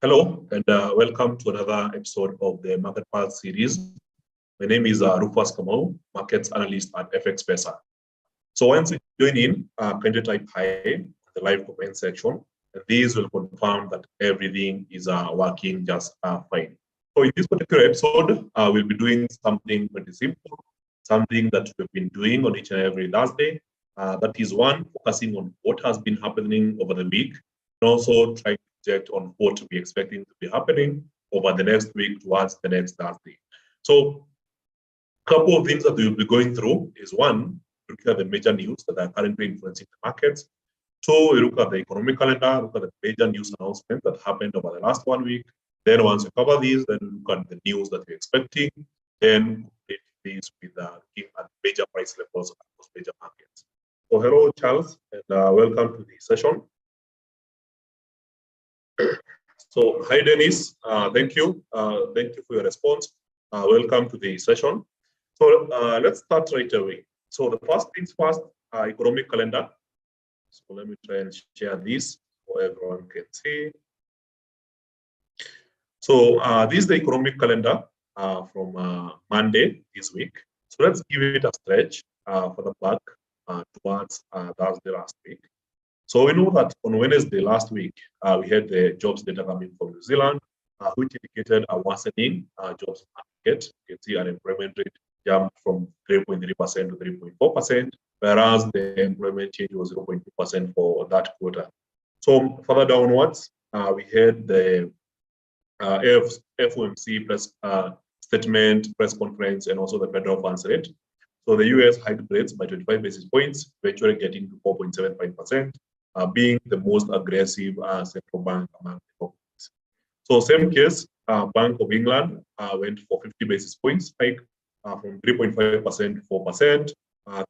Hello, and welcome to another episode of the Market Pulse series. My name is Rufas Kamau, Markets Analyst at FX Pesa. So once you join in, kindly type hi in the live comment section. And these will confirm that everything is working just fine. So in this particular episode, we'll be doing something pretty simple, something that we've been doing on each and every last day. That is one, focusing on what has been happening over the week, and also trying to project on what we're expecting to be happening over the next week towards the next Thursday. So a couple of things that we'll be going through is one, looking at the major news that are currently influencing the markets. Two, we look at the economic calendar, look at the major news announcements that happened over the last 1 week. Then once we cover these, then we look at the news that we're expecting. Then complete these with looking at major price levels across major markets. So hello, Charles, and welcome to the session. So hi, Dennis. Thank you. Thank you for your response. Welcome to the session. So let's start right away. So the first things first, economic calendar. So let me try and share this so everyone can see. So this is the economic calendar from Monday this week. So let's give it a stretch for the back towards Thursday last week. So we know that on Wednesday last week, we had the jobs data coming from New Zealand, which indicated a worsening jobs market. You can see unemployment rate jumped from 3.3% to 3.4%, whereas the employment change was 0.2% for that quarter. So further downwards, we had the FOMC press statement, press conference, and also the federal funds rate. So the US hiked rates by 25 basis points, eventually getting to 4.75%, being the most aggressive central bank among the companies. So same case, Bank of England went for 50 basis points hike from 3.5% to 4%.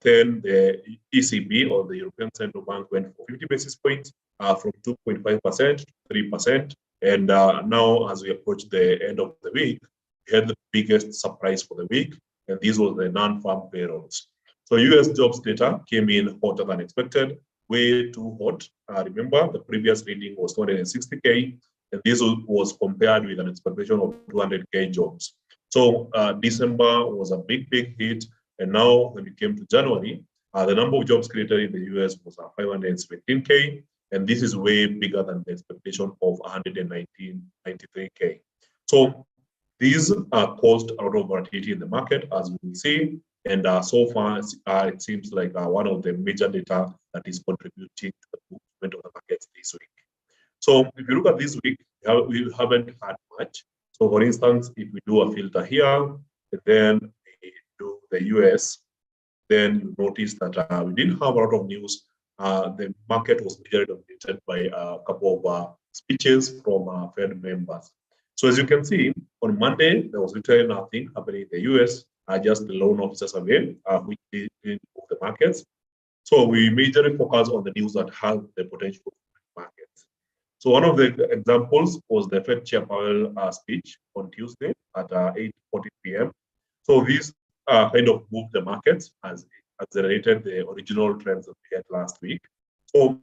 Then the ECB, or the European Central Bank, went for 50 basis points from 2.5% to 3%. And now, as we approach the end of the week, we had the biggest surprise for the week, and this was the non-farm payrolls. So US jobs data came in hotter than expected, way too hot. Remember, the previous reading was 260K, and this was compared with an expectation of 200K jobs. So December was a big hit. And now when it came to January, the number of jobs created in the US was 517K. And this is way bigger than the expectation of 193K. So these caused a lot of volatility in the market, as we will see. And so far, it seems like one of the major data that is contributing to the movement of the markets this week. So if you look at this week, we haven't had much. So for instance, if we do a filter here, and then we do the US, then you notice that we didn't have a lot of news. The market was majorly dominated by a couple of speeches from Fed members. So as you can see, on Monday, there was literally nothing happening in the US, just the loan officer survey, which didn't move the markets. So we majorly focus on the news that has the potential to move markets. So one of the examples was the Fed Chair Powell speech on Tuesday at 8:40 p.m. So this kind of moved the markets as it accelerated the original trends that we had last week. So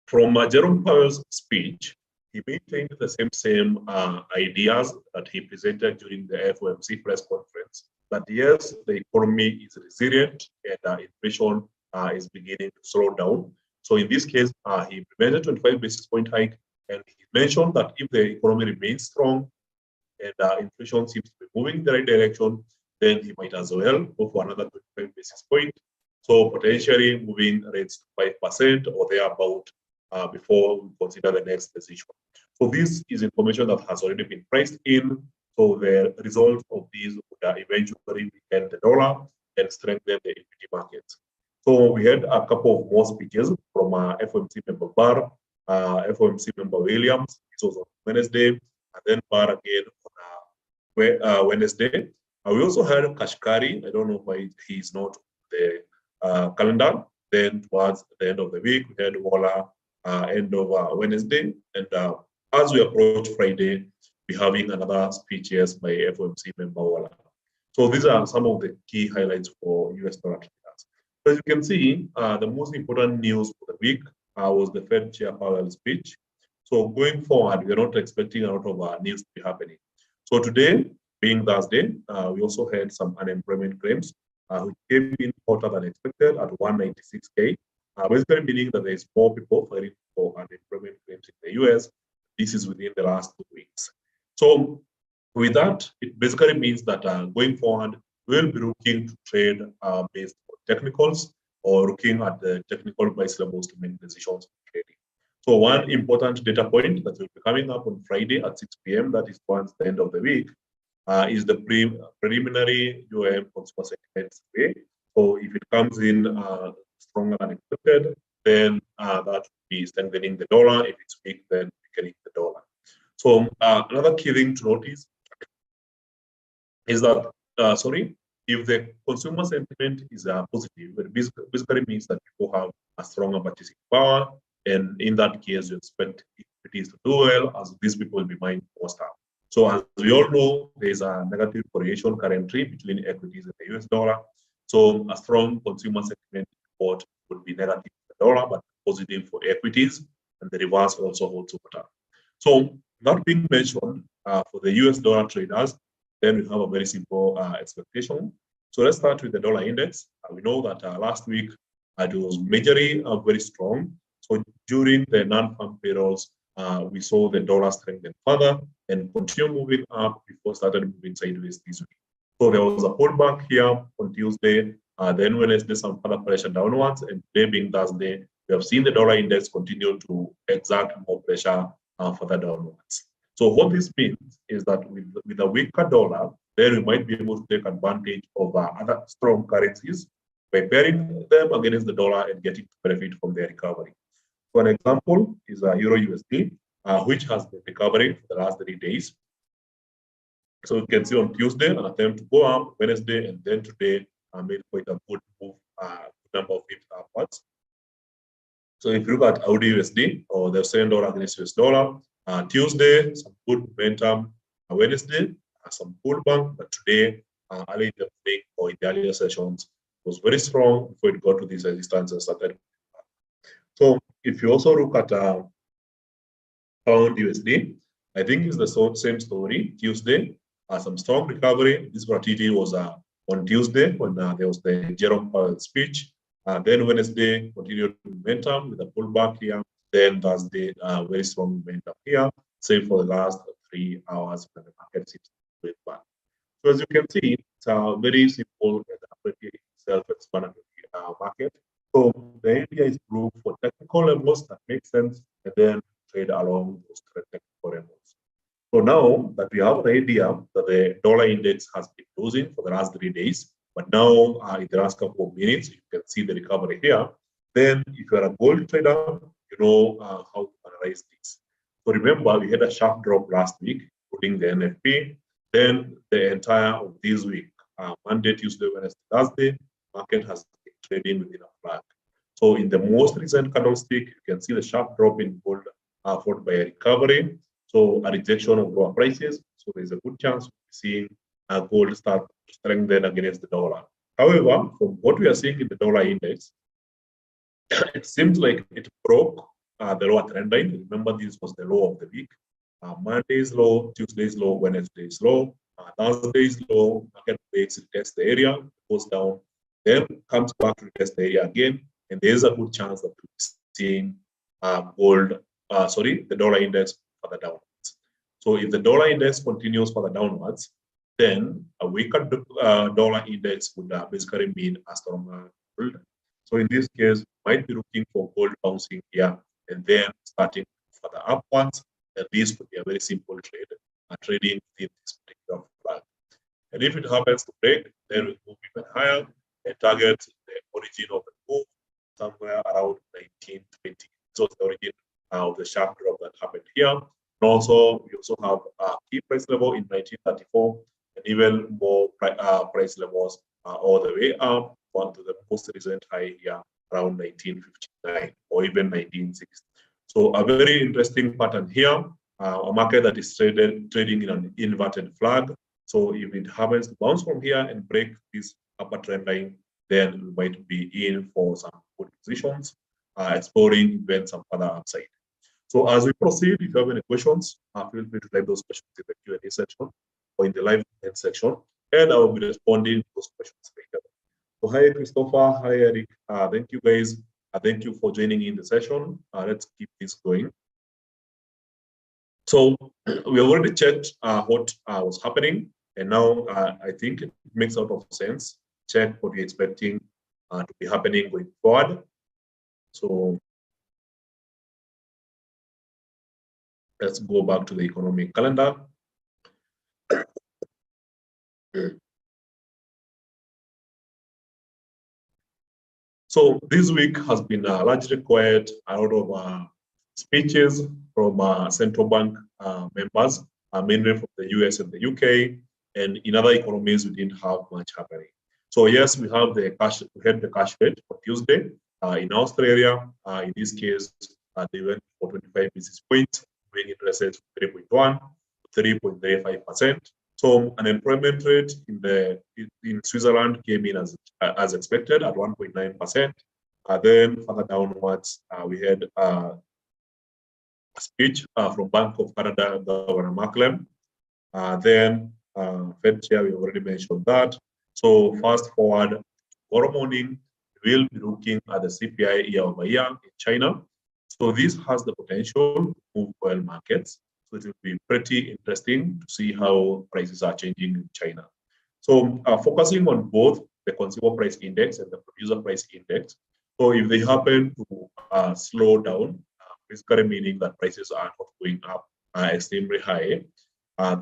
from Jerome Powell's speech, he maintained the same ideas that he presented during the FOMC press conference, that yes, the economy is resilient and inflation is beginning to slow down. So in this case, he implemented 25 basis point hike, and he mentioned that if the economy remains strong and inflation seems to be moving in the right direction, then he might as well go for another 25 basis point. So potentially moving rates to 5% or thereabout before we consider the next decision. So this is information that has already been priced in. So the result of these would eventually weaken the dollar and strengthen the equity markets. So we had a couple of more speeches from FOMC member Barr, FOMC member Williams. This was on Wednesday, and then Barr again on Wednesday. We also had Kashkari. I don't know why he's not the calendar. Then towards the end of the week, we had Waller end of Wednesday. And as we approach Friday, we're having another speeches by FOMC member Waller. So these are some of the key highlights for US dollar traders. So as you can see, the most important news for the week was the Fed Chair Powell speech. So going forward, we're not expecting a lot of news to be happening. So today, being Thursday, we also had some unemployment claims, which came in hotter than expected at 196K, basically meaning that there's more people filing for unemployment claims in the US. This is within the last 2 weeks. So with that, it basically means that going forward, we'll be looking to trade based on technicals or looking at the technical price levels to make decisions for trading. So one important data point that will be coming up on Friday at 6 p.m., that is towards the end of the week, is the preliminary UAM consumer sentiment survey. So if it comes in stronger than expected, then that will be strengthening the dollar. If it's weak, then weakening the dollar. So another key thing to notice is that, if the consumer sentiment is positive, it basically means that people have a stronger purchasing power. And in that case, you expect equities to do well, as these people will be buying more stuff. So as we all know, there's a negative correlation currently between equities and the US dollar. So a strong consumer sentiment report would be negative for the dollar, but positive for equities, and the reverse also holds water. So that being mentioned, for the US dollar traders, then we have a very simple expectation. So let's start with the dollar index. We know that last week it was majorly very strong. So during the non-farm payrolls, we saw the dollar strengthen further and continue moving up before started moving sideways this week. So there was a pullback here on Tuesday, then Wednesday some further pressure downwards, and today being Thursday, we have seen the dollar index continue to exert more pressure further downwards. So what this means is that with a weaker dollar, then we might be able to take advantage of other strong currencies by pairing them against the dollar and getting to benefit from their recovery. So an example is Euro USD, which has been recovering for the last 3 days. So you can see on Tuesday an attempt to go up, Wednesday, and then today made quite a good move, number of pips upwards. So if you look at Audi USD or the $7 against US dollar, Tuesday, some good momentum. Wednesday, some pullback, but today, early in the day or in the earlier sessions, was very strong before it got to these resistances started. So if you also look at pound USD, I think it's the same story. Tuesday, some strong recovery. This volatility was on Tuesday when there was the Jerome Powell speech. Then Wednesday, continued momentum with a pullback here. Then Thursday, very strong momentum here. Same for the last 3 hours when the market seems to be back. So as you can see, it's a very simple and pretty self-explanatory market. So the idea is to look for technical levels that make sense and then trade along those technical levels. So now that we have an idea that the dollar index has been losing for the last 3 days, but now in the last couple of minutes, you can see the recovery here. Then if you're a gold trader, you know how to analyze this. So remember, we had a sharp drop last week, including the NFP. Then the entire of this week, Monday, Tuesday, Wednesday, Thursday, market has been trading within a flag. So in the most recent candlestick, you can see the sharp drop in gold followed by a recovery. So a rejection of lower prices. So there's a good chance of seeing gold start to strengthen against the dollar. However, from what we are seeing in the dollar index, it seems like it broke the lower trend line. Remember, this was the low of the week. Monday's low, Tuesday's low, Wednesday's low, Thursday's low. Market breaks, tests the area, goes down, then comes back to test the area again, and there's a good chance that we're seeing the dollar index further downwards. So if the dollar index continues further downwards, then a weaker dollar index would basically mean a stronger gold. So in this case, might be looking for gold bouncing here and then starting further upwards. And this could be a very simple trade, trading within this particular flag. And if it happens to break, then we move even higher and target the origin of the move somewhere around 1920. So the origin of the sharp drop that happened here. And also, we also have a key price level in 1934 and even more price levels all the way up to the most recent high here around 1959 or even 1960. So a very interesting pattern here, a market that is trading in an inverted flag. So if it happens to bounce from here and break this upper trend line, then we might be in for some good positions, exploring even some further upside. So as we proceed, if you have any questions, feel free to type those questions in the Q&A section or in the live comment section, and I will be responding to those questions later. So hi, Christopher. Hi, Eric. Thank you, guys. Thank you for joining in the session. Let's keep this going. So we already checked what was happening, and now I think it makes a lot of sense. Check what we're expecting to be happening going forward. So let's go back to the economic calendar. So this week has been largely quiet. A lot of speeches from central bank members, mainly from the US and the UK, and in other economies we didn't have much happening. So yes, we have the cash. We had the cash rate for Tuesday in Australia. In this case, they went for 25 basis points, bringing interest rates from 3.1 to 3.35%. So unemployment rate in Switzerland came in as expected at 1.9%. Then further downwards, we had a speech from Bank of Canada, Governor Macklem. Then Fed Chair, we already mentioned that. So fast forward, tomorrow morning, we'll be looking at the CPI year over year in China. So this has the potential to move oil markets. So it will be pretty interesting to see how prices are changing in China. So focusing on both the consumer price index and the producer price index. So if they happen to slow down, basically meaning that prices are not going up extremely high,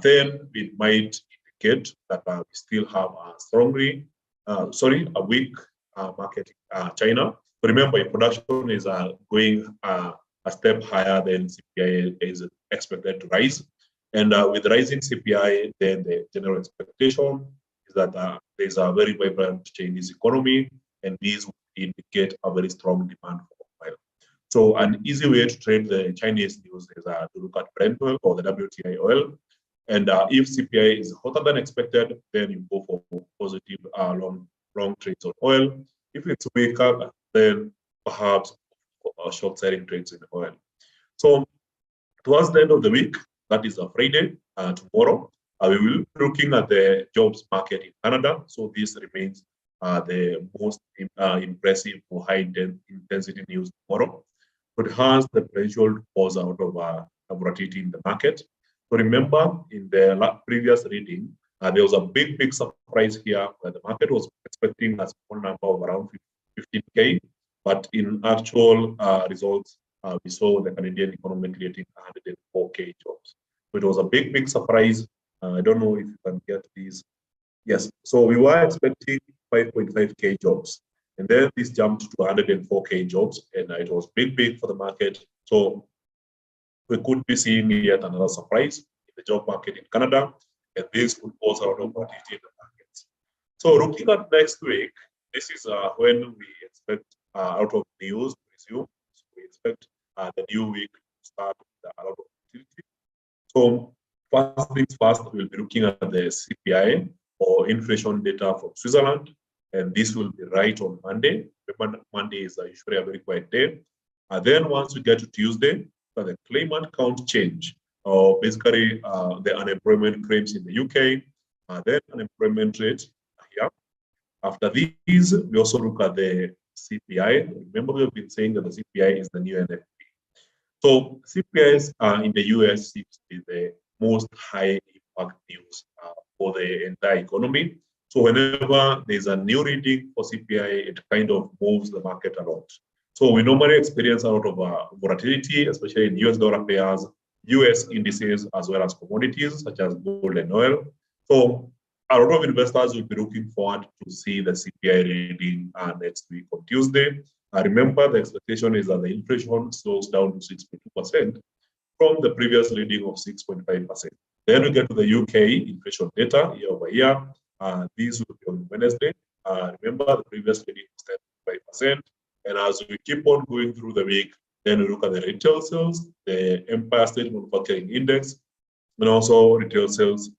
then it might indicate that we still have a weak market in China. But remember, production is going a step higher than CPI is expected to rise. And with rising CPI, then the general expectation is that there's a very vibrant Chinese economy, and these will indicate a very strong demand for oil. So an easy way to trade the Chinese news is to look at Brent oil or the WTI oil. And if CPI is hotter than expected, then you go for positive long trades on oil. If it's weaker, then perhaps short selling trades in oil. So towards the end of the week, that is a Friday, tomorrow, we will be looking at the jobs market in Canada. So this remains the most impressive or high intensity news tomorrow. But it has the potential to cause out of volatility in the market. So remember, in the previous reading, there was a big surprise here where the market was expecting a small number of around 15K, but in actual results, we saw the Canadian economy creating 104K jobs. So it was a big surprise. I don't know if you can get these. Yes, so we were expecting 5.5K jobs, and then this jumped to 104K jobs, and it was big for the market. So we could be seeing yet another surprise in the job market in Canada, and this could cause a lot of volatility in the markets. So looking at next week, this is when we expect out of news to resume. So we expect the new week to start with a lot of volatility. So first things first, we'll be looking at the CPI or inflation data from Switzerland, and this will be right on Monday. Remember, Monday is usually a very quiet day. Then once we get to Tuesday, the claimant count change, or basically the unemployment claims in the UK, then unemployment rate here. After these, we also look at the CPI. Remember, we've been saying that the CPI is the new NFP. So CPIs in the US seems to be the most high impact news for the entire economy. So whenever there's a new reading for CPI, it kind of moves the market a lot. So we normally experience a lot of volatility, especially in US dollar pairs, US indices, as well as commodities such as gold and oil. So a lot of investors will be looking forward to see the CPI reading next week on Tuesday. Remember, the expectation is that the inflation slows down to 6.2% from the previous reading of 6.5%. Then we get to the UK inflation data year over year. These will be on Wednesday. Remember, the previous reading was 10.5%. And as we keep on going through the week, then we look at the retail sales, the Empire State Manufacturing Index, and also retail sales.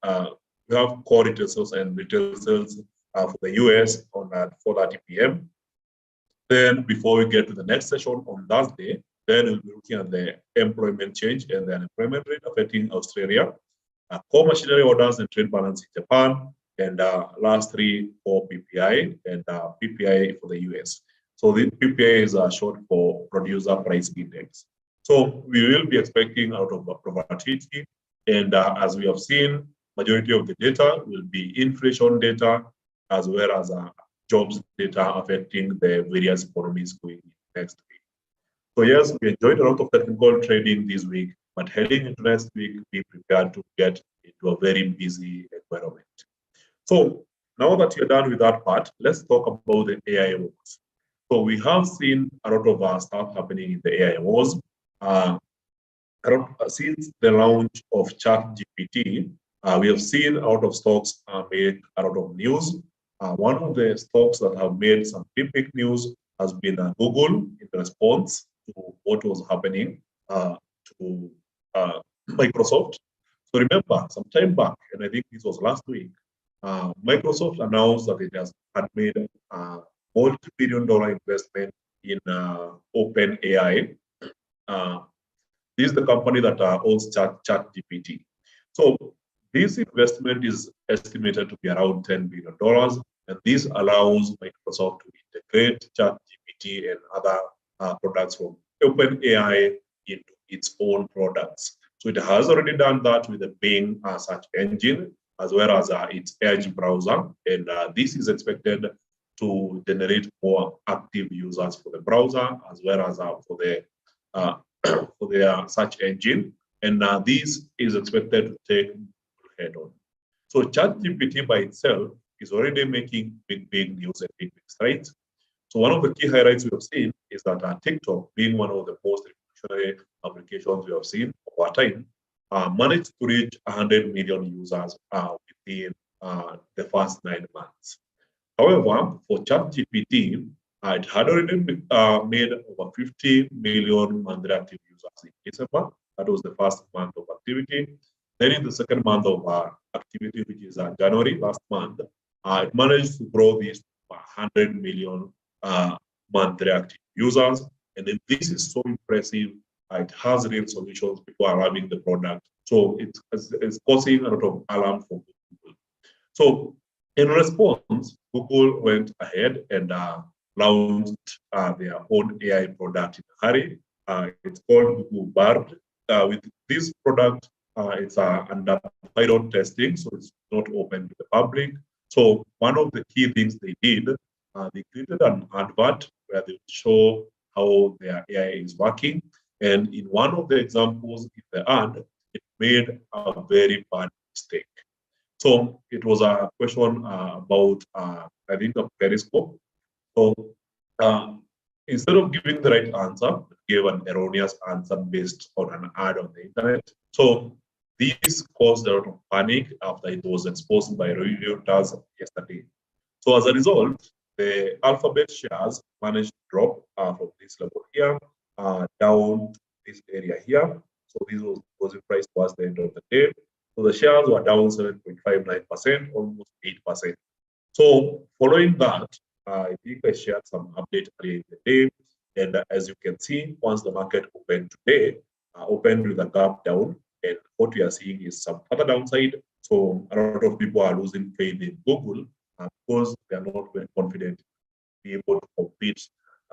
We have core retail sales and retail sales for the US on 4:30 p.m. Then before we get to the next session on Thursday, Then we'll be looking at the employment change and the unemployment rate affecting Australia, core machinery orders and trade balance in Japan, and last three for PPI and PPI for the US. So the PPI is short for Producer Price Index. So we will be expecting out of volatility, and as we have seen, majority of the data will be inflation data as well as jobs data affecting the various economies going next week. So yes, we enjoyed a lot of technical trading this week, but heading into next week, be prepared to get into a very busy environment. So now that you're done with that part, let's talk about the AI wars. So we have seen a lot of stuff happening in the AI wars. Since the launch of ChatGPT, we have seen a lot of stocks made a lot of news. One of the stocks that have made some big news has been Google in response to what was happening to Microsoft. So remember, some time back, and I think this was last week, Microsoft announced that it has had made a multi-billion-dollar investment in OpenAI. This is the company that owns ChatGPT. So this investment is estimated to be around $10 billion, and this allows Microsoft to integrate ChatGPT and other products from OpenAI into its own products. So it has already done that with the Bing search engine, as well as its Edge browser, and this is expected to generate more active users for the browser, as well as for their search engine, and this is expected to take head on. So ChatGPT by itself is already making big news and big strides. So one of the key highlights we have seen is that TikTok, being one of the most revolutionary applications we have seen over time, managed to reach 100 million users within the first 9 months. However, for ChatGPT, it had already made over 50 million monthly active users in December. That was the first month of activity. Then in the second month of activity, which is January last month, it managed to grow this to 100 million monthly active users. And then this is so impressive. It has real solutions. People are loving the product. So it's causing a lot of alarm for Google. So in response, Google went ahead and launched their own AI product in a hurry. It's called Google Bard. With this product, it's under pilot testing, so it's not open to the public. So one of the key things they did, they created an advert where they show how their AI is working. And in one of the examples in the ad, it made a very bad mistake. So it was a question about, I think, a periscope. So instead of giving the right answer, it gave an erroneous answer based on an ad on the internet. So this caused a lot of panic after it was exposed by Reuters yesterday. So as a result, the Alphabet shares managed to drop from this level here down to this area here. So this was closing price towards the end of the day. So the shares were down 7.59%, almost 8%. So following that, I think I shared some update earlier in the day. And as you can see, once the market opened today, opened with a gap down, and what we are seeing is some further downside. So a lot of people are losing faith in Google because they are not very confident to be able to compete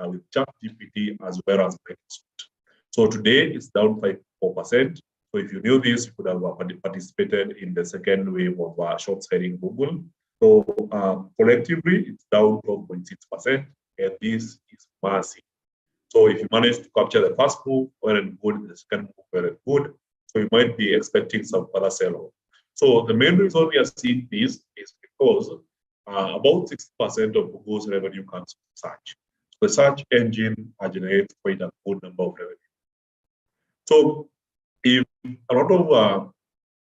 with ChatGPT as well as Microsoft. So today it's down 4%. So if you knew this, you could have participated in the second wave of short selling Google. So collectively, it's down 12.6%, and this is massive. So if you manage to capture the first move, well and good, the second move, well and good, so you might be expecting some further sell-off. So the main reason we are seeing this is because about 60% of Google's revenue comes from search. So the search engine generates quite a good number of revenue. So if a lot of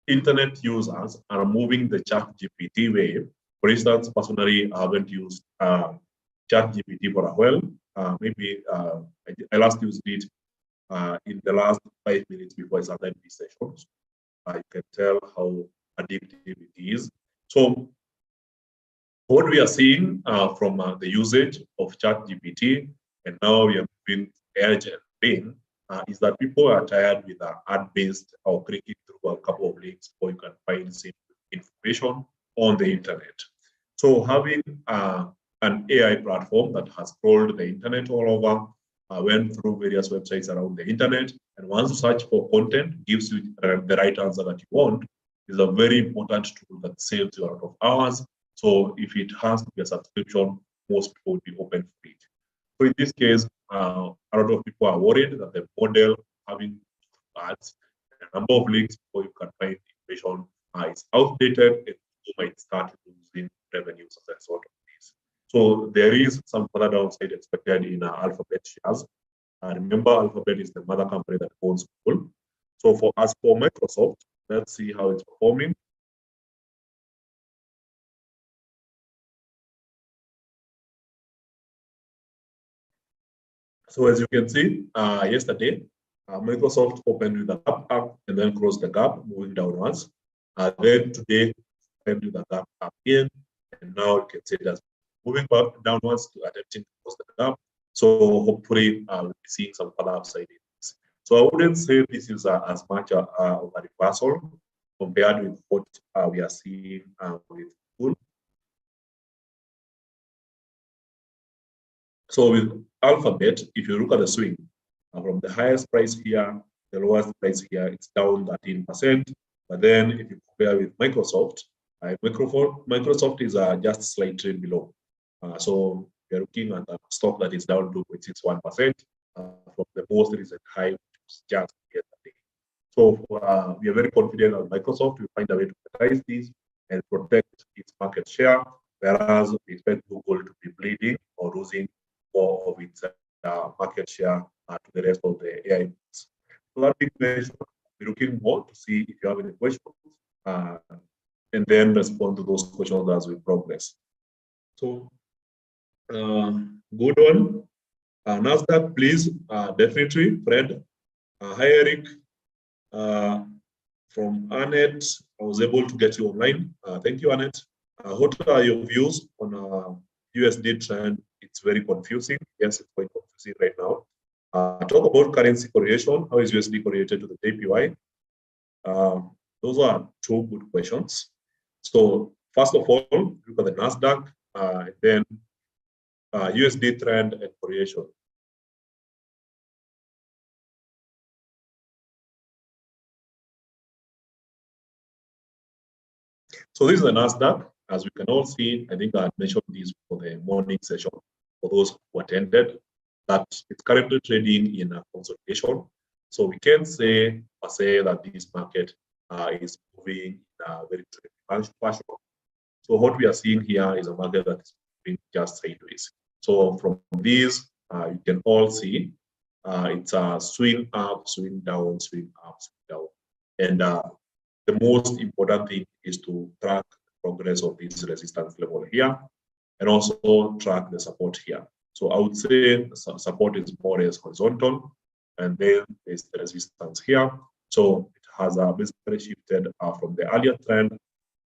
internet users are moving the ChatGPT way, for instance, personally, I haven't used ChatGPT for a while. Maybe I last used it in the last 5 minutes before I started these sessions. You can tell how addictive it is. So what we are seeing from the usage of ChatGPT, and now we are moving Edge and Bing, is that people are tired with ad-based or clicking through a couple of links before you can find the same information on the internet. So having an AI platform that has crawled the internet all over, went through various websites around the internet, and once you search for content, gives you the right answer that you want, is a very important tool that saves you a lot of hours. So if it has to be a subscription, most people would be open for it. So in this case, a lot of people are worried that the model having ads, the number of links before you can find information is outdated, and you might start losing revenues as a result of this. So there is some further downside expected in Alphabet shares. Remember, Alphabet is the mother company that owns Google. So as for Microsoft, let's see how it's performing. So as you can see, yesterday, Microsoft opened with a gap up and then closed the gap, moving downwards. Then today, opened with a gap up in, and now you can see it as moving back downwards to attempting to close the gap. So hopefully, we'll be seeing some further upside in this. So I wouldn't say this is as much of a reversal compared with what we are seeing with Google. So with Alphabet, if you look at the swing, from the highest price here, the lowest price here, it's down 13%. But then if you compare with Microsoft, Microsoft is just slightly below. So you're looking at a stock that is down 2.61% from the most recent high, which was just yesterday. So we are very confident that Microsoft will find a way to price this and protect its market share, whereas we expect Google to be bleeding or losing more of its market share to the rest of the AI. So that big question, we're looking more to see if you have any questions and then respond to those questions as we progress. So, good one. NASDAQ, please, definitely, Fred. Hi, Eric. From Annette, I was able to get you online. Thank you, Annette. What are your views on USD trend? It's very confusing. Yes, it's quite confusing right now. Talk about currency correlation. How is USD correlated to the JPY? Those are two good questions. So first of all, look at the NASDAQ, then USD trend and correlation. So this is the NASDAQ. As we can all see, I think I mentioned this for the morning session for those who attended, that it's currently trading in a consolidation. So we can say that this market is moving in a very fashion. So what we are seeing here is a market that is moving just sideways. So from these, you can all see it's a swing up, swing down, swing up, swing down. And the most important thing is to track the progress of this resistance level here and also track the support here. So I would say support is more or less horizontal, and then there's the resistance here. So it has basically shifted from the earlier trend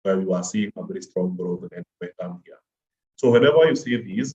where we were seeing a very strong growth and momentum here. So whenever you see these,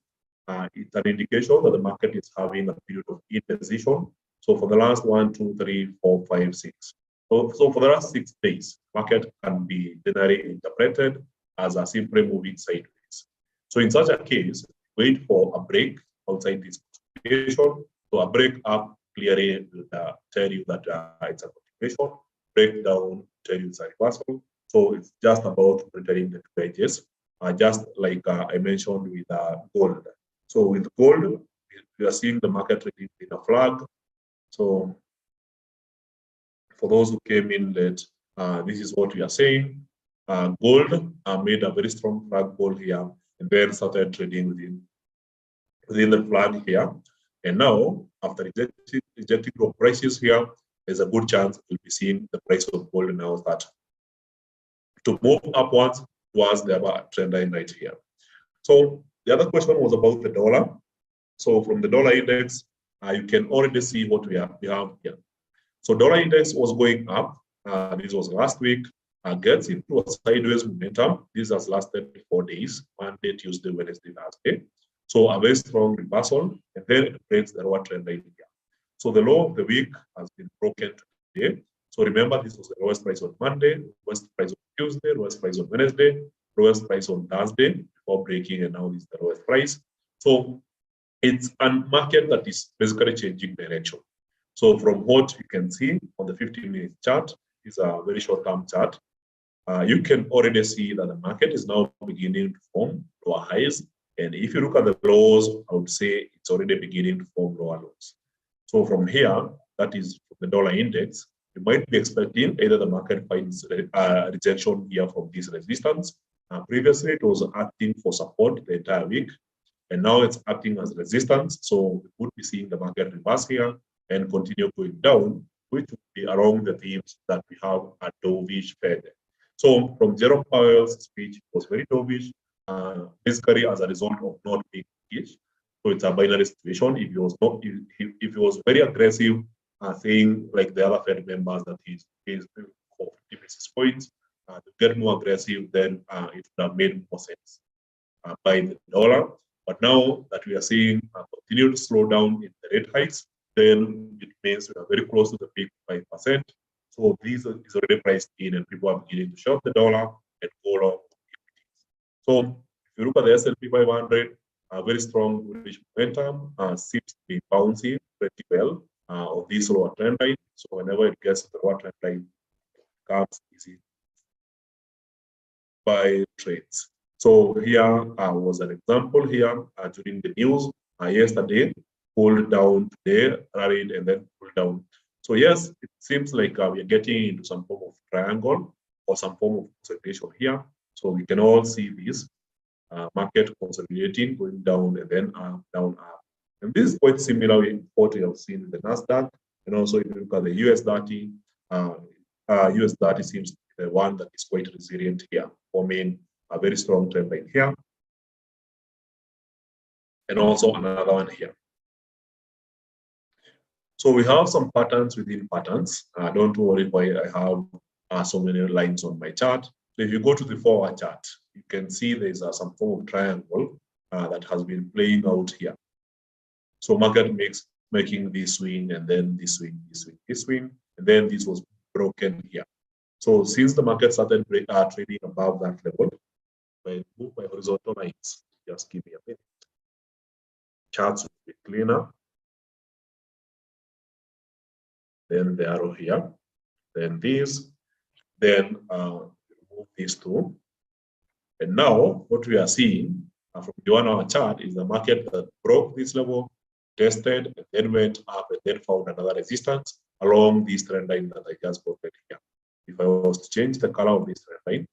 it's an indication that the market is having a period of indecision. So for the last 1, 2, 3, 4, 5, 6. So for the last 6 days, market can be generally interpreted as a simply moving sideways. So in such a case, wait for a break outside this continuation. So a break up clearly will tell you that it's a continuation. Break down tell you it's a reversal. So it's just about preparing the two edges, just like I mentioned with gold. So with gold, we are seeing the market trading in a flag. So for those who came in late, this is what we are saying. Gold made a very strong flag gold here and then started trading within the flag here. And now, after rejecting low prices here, there's a good chance we'll be seeing the price of gold now start to move upwards towards the trend line right here. So the other question was about the dollar. So from the dollar index, you can already see what we have here. So dollar index was going up. This was last week. Gets into a sideways momentum. This has lasted 4 days, Monday, Tuesday, Wednesday, Thursday. So a very strong reversal, and then it breaks the lower trend line here. So the low of the week has been broken today. So remember, this was the lowest price on Monday, lowest price on Tuesday, lowest price on Wednesday, lowest price on Thursday before breaking, and now this is the lowest price. So it's a market that is basically changing direction. So from what you can see on the 15-minute chart, is a very short-term chart. You can already see that the market is now beginning to form lower highs. And if you look at the lows, I would say it's already beginning to form lower lows. So from here, that is the dollar index, you might be expecting either the market finds rejection here from this resistance. Previously, it was acting for support the entire week, and now it's acting as resistance. So we would be seeing the market reverse here and continue going down, which would be along the themes that we have a dovish Fed. So from Jerome Powell's speech, it was very dovish, basically as a result of not being engaged. So it's a binary situation. If he was not, if he was very aggressive, saying like the other Fed members that he's for 50 basis points, to get more aggressive, then it would have made more sense by the dollar. But now that we are seeing a continued slowdown in the rate hikes, then it means we are very close to the peak 5%. So this is already priced in, and people are beginning to short the dollar and go long. So if you look at the S&P 500, a very strong bullish momentum seems to be bouncing pretty well on this lower trend line. So whenever it gets to the lower trend line, it becomes easy by trades. So here was an example here during the news yesterday, pulled down today, rallied, and then pulled down. So yes, it seems like we are getting into some form of triangle or some form of consolidation here. So we can all see this market consolidating, going down and then up, down, up. And this is quite similar with what we have seen in the NASDAQ. And also if you look at the US30, US30 seems to be the one that is quite resilient here, forming a very strong trend line here. And also another one here. So we have some patterns within patterns. Don't worry why I have so many lines on my chart. So if you go to the 4-hour chart, you can see there's some form of triangle that has been playing out here. So market making this swing, and then this swing, this swing, this swing, and then this was broken here. So since the market started trading above that level, I move my horizontal lines. Just give me a minute. Charts will be cleaner. Then the arrow here, then this, then remove these two. And now what we are seeing from the 1-hour chart is the market that broke this level, tested, and then went up and then found another resistance along this trend line that I just quoted here. If I was to change the color of this trend line,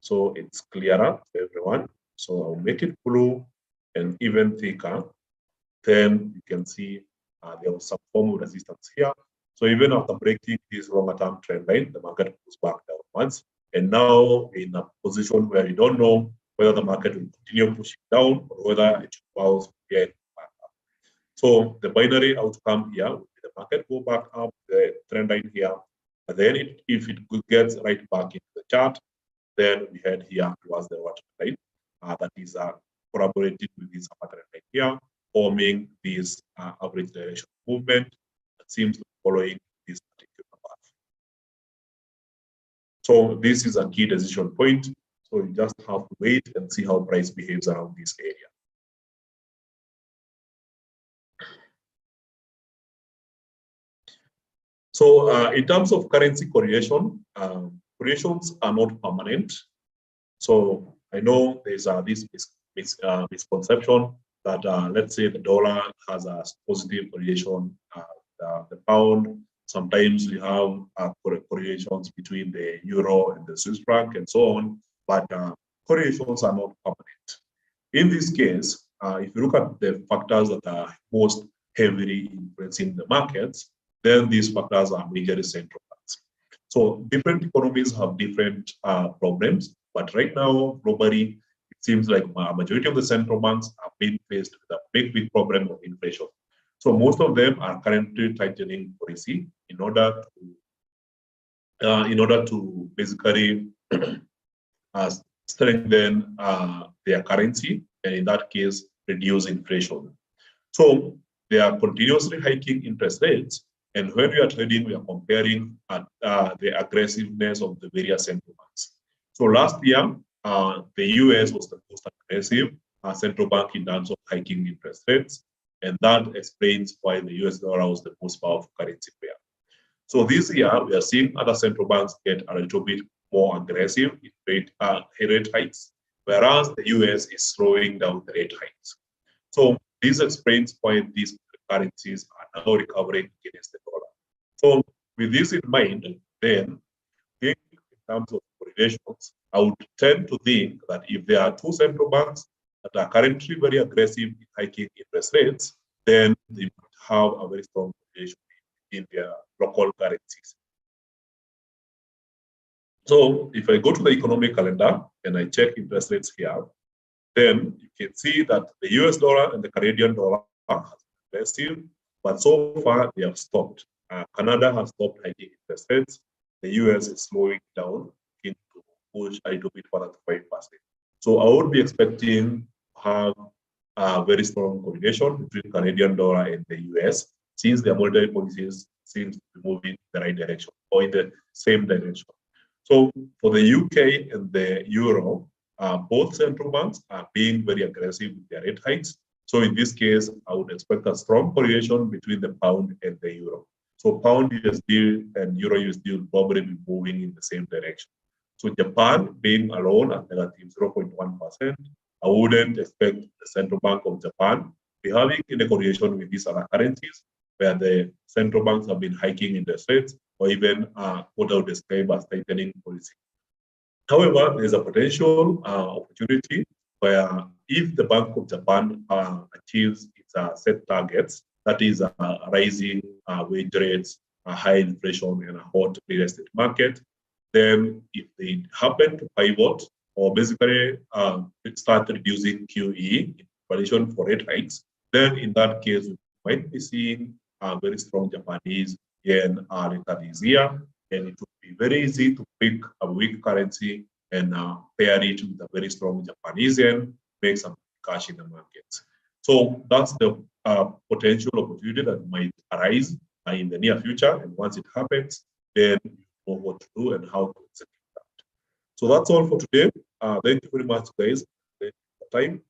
so it's clearer to everyone. So I'll make it blue and even thicker. Then you can see there was some form of resistance here. So even after breaking this longer-term trend line, the market goes back down once. And now in a position where we don't know whether the market will continue pushing down or whether it will bounce again back up. So the binary outcome here would be the market go back up the trend line here. And then if it gets right back into the chart, then we head here towards the water line that is corroborated with this upper trend line here, forming this average direction movement that seems to be following this particular path. So this is a key decision point. So you just have to wait and see how price behaves around this area. So in terms of currency correlation, correlations are not permanent. So I know there's this misconception that let's say the dollar has a positive correlation, the pound. Sometimes we have correlations between the euro and the Swiss franc and so on, but correlations are not permanent. In this case, if you look at the factors that are most heavily influencing the markets, then these factors are majorly central banks. So different economies have different problems, but right now, globally, it seems like a majority of the central banks have been faced with a big problem of inflation. So most of them are currently tightening policy in order to basically strengthen their currency, and in that case, reduce inflation. So they are continuously hiking interest rates. And when we are trading, we are comparing the aggressiveness of the various central banks. So last year, the US was the most aggressive central bank in terms of hiking interest rates. And that explains why the US dollar was the most powerful currency pair. So this year, we are seeing other central banks get a little bit more aggressive in rate hikes, whereas the US is slowing down the rate hikes. So this explains why these currencies are now recovering against the dollar. So with this in mind, then in terms of correlations, I would tend to think that if there are two central banks that are currently very aggressive in hiking interest rates, then they might have a very strong correlation in their local currencies. So if I go to the economic calendar and I check interest rates here, then you can see that the US dollar and the Canadian dollar have been aggressive, but so far they have stopped. Canada has stopped hiking interest rates. The US is slowing down to push a little bit further to 5%. So I would be expecting to have a very strong correlation between Canadian dollar and the US, since their monetary policies seem to be moving in the right direction or in the same direction. So for the UK and the Euro, both central banks are being very aggressive with their rate hikes. So in this case, I would expect a strong correlation between the pound and the euro. So pound USD and euro USD will probably be moving in the same direction. So Japan being alone at negative 0.1%, I wouldn't expect the central bank of Japan to be having any correlation with these other currencies, where the central banks have been hiking interest rates or even what I would describe as tightening policy. However, there's a potential opportunity where if the Bank of Japan achieves its set targets, that is rising wage rates, high inflation, and a hot real estate market, then if they happen to pivot or basically start reducing QE in preparation for rate hikes, then in that case, we might be seeing a very strong Japanese yen later this year, and it would be very easy to pick a weak currency and pair it with a very strong Japanese yen, make some cash in the markets. So that's the potential opportunity that might arise in the near future. And once it happens, then you know what to do and how to execute that. So that's all for today. Thank you very much, guys. Thank you for time.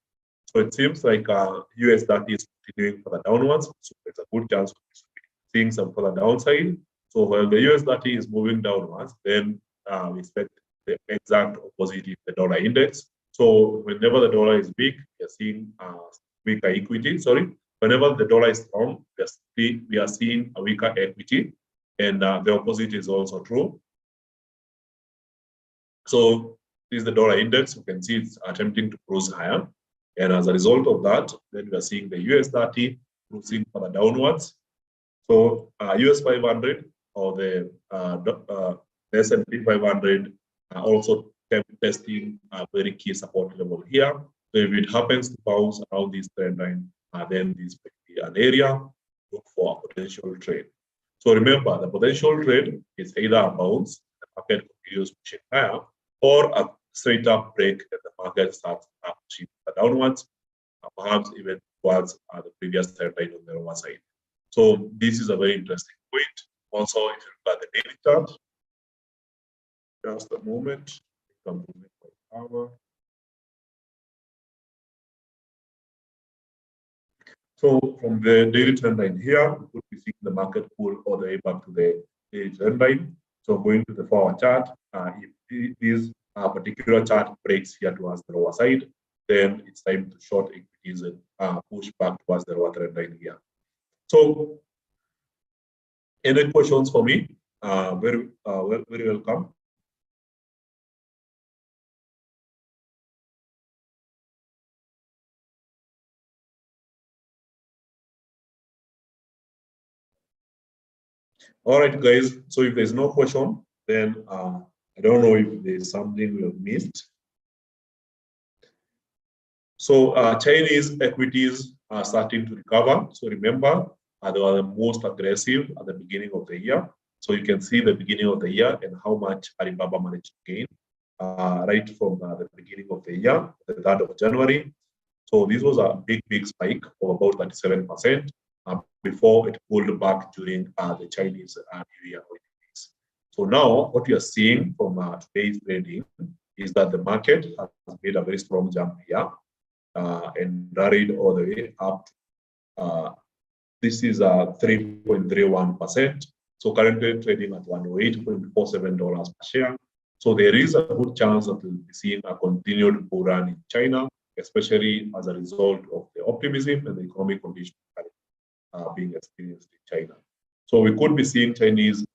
So it seems like US that is continuing for the downwards. So there's a good chance of seeing some further downside. So when the US that is moving downwards, then we expect the exact opposite in the dollar index. So whenever the dollar is weak, we are seeing weaker equity. Whenever the dollar is strong, we are seeing a weaker equity, and the opposite is also true. So this is the dollar index. You can see it's attempting to cruise higher, and as a result of that, then we are seeing the US 30 cruising further downwards. So US 500 or the S&P 500 also testing a very key support level here. So if it happens to bounce around this trend line, then this may be an area look for a potential trade. So remember, the potential trade is either a bounce, the market continues pushing higher, or a straight up break and the market starts pushing downwards, perhaps even towards the previous trend line on the lower side. So this is a very interesting point. Also, if you look at the daily chart, just a moment. So from the daily trend line here, we could be seeing the market pull all the way back to the daily trend line. So going to the 4-hour chart, if this particular chart breaks here towards the lower side, then it's time to short equities and push back towards the lower trend line here. So any questions for me? Very welcome. All right, guys. So if there's no question, then I don't know if there's something we have missed. So Chinese equities are starting to recover. So remember, they were the most aggressive at the beginning of the year. So you can see the beginning of the year and how much Alibaba managed to gain right from the beginning of the year, the 3rd of January. So this was a big spike of about 37%. before it pulled back during the Chinese New Year holidays. So now what we are seeing from today's trading is that the market has made a very strong jump here and rallied all the way up. This is 3.31%. So currently trading at $108.47 per share. So there is a good chance that we'll be seeing a continued bull run in China, especially as a result of the optimism and the economic conditions being experienced in China. So we could be seeing Chinese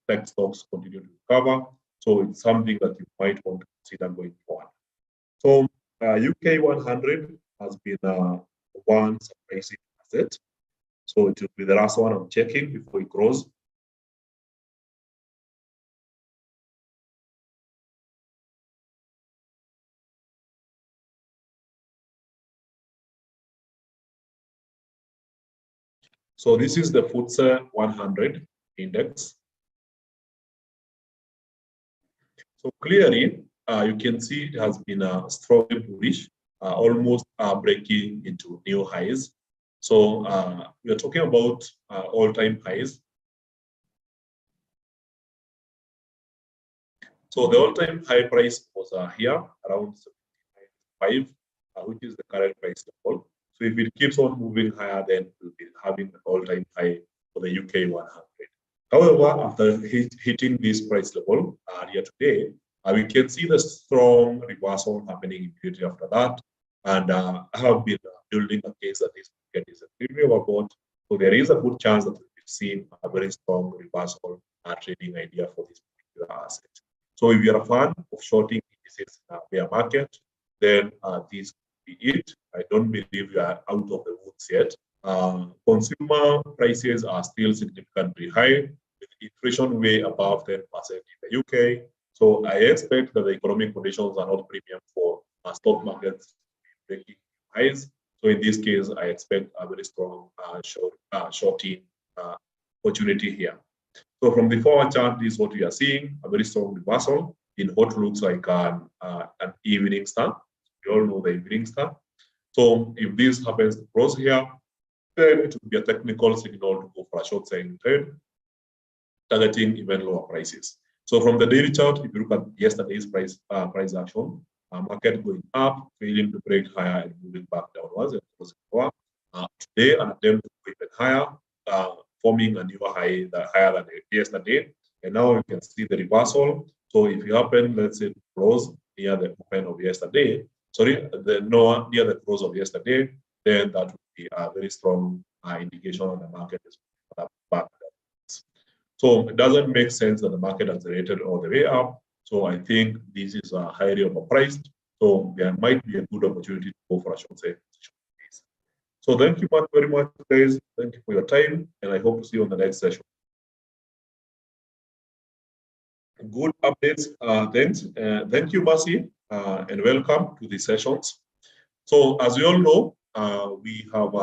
tech stocks continue to recover. So it's something that you might want to consider going forward. So UK 100 has been one surprising asset. So it will be the last one I'm checking before it grows. So this is the FTSE 100 index. So clearly, you can see it has been strongly bullish, almost breaking into new highs. So we are talking about all-time highs. So the all-time high price was here around 75, which is the current price level. So if it keeps on moving higher, then we'll be having an all-time high for the UK 100. However, after hitting this price level earlier today, we can see the strong reversal happening immediately after that. And I have been building a case that this market is a premium about. So there is a good chance that we'll be seeing a very strong reversal trading idea for this particular asset. So if you're a fan of shorting indices in a bear market, then this could be it. I don't believe you are out of the woods yet. Consumer prices are still significantly high, with inflation way above 10% in the UK. So I expect that the economic conditions are not premium for stock markets breaking highs. So in this case, I expect a very strong shorting opportunity here. So from the forward chart, this is what we are seeing, a very strong reversal in what looks like an evening star. We all know the evening star. So if this happens to cross here, then it will be a technical signal to go for a short selling trade, targeting even lower prices. So from the daily chart, if you look at yesterday's price action, market going up, failing to break higher and moving back downwards and closing lower. Today, an attempt to go even higher, forming a new high higher than yesterday. And now you can see the reversal. So if you happen, let's say, to close near the open of yesterday, near the close of yesterday, then that would be a very strong indication that the market is back. So it doesn't make sense that the market has rated all the way up. So I think this is highly overpriced. So there might be a good opportunity to go for a short sale. So thank you very much, guys. Thank you for your time, and I hope to see you on the next session. Good updates. Thanks. Thank you, Mercy, and welcome to the sessions. So as you all know, we have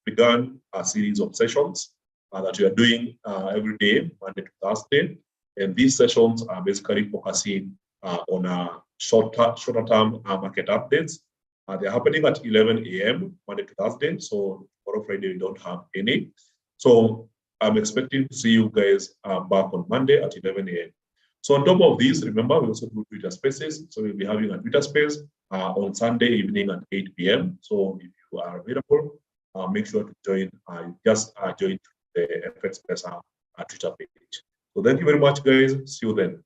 begun a series of sessions that we are doing every day, Monday to Thursday. And these sessions are basically focusing on shorter term market updates. They're happening at 11 a.m. Monday to Thursday. So tomorrow, Friday, we don't have any. So I'm expecting to see you guys back on Monday at 11 a.m. So on top of this, remember, we also do Twitter Spaces. So we'll be having a Twitter Space on Sunday evening at 8 p.m. So if you are available, make sure to join. Just join the FX Pesa Twitter page. So thank you very much, guys. See you then.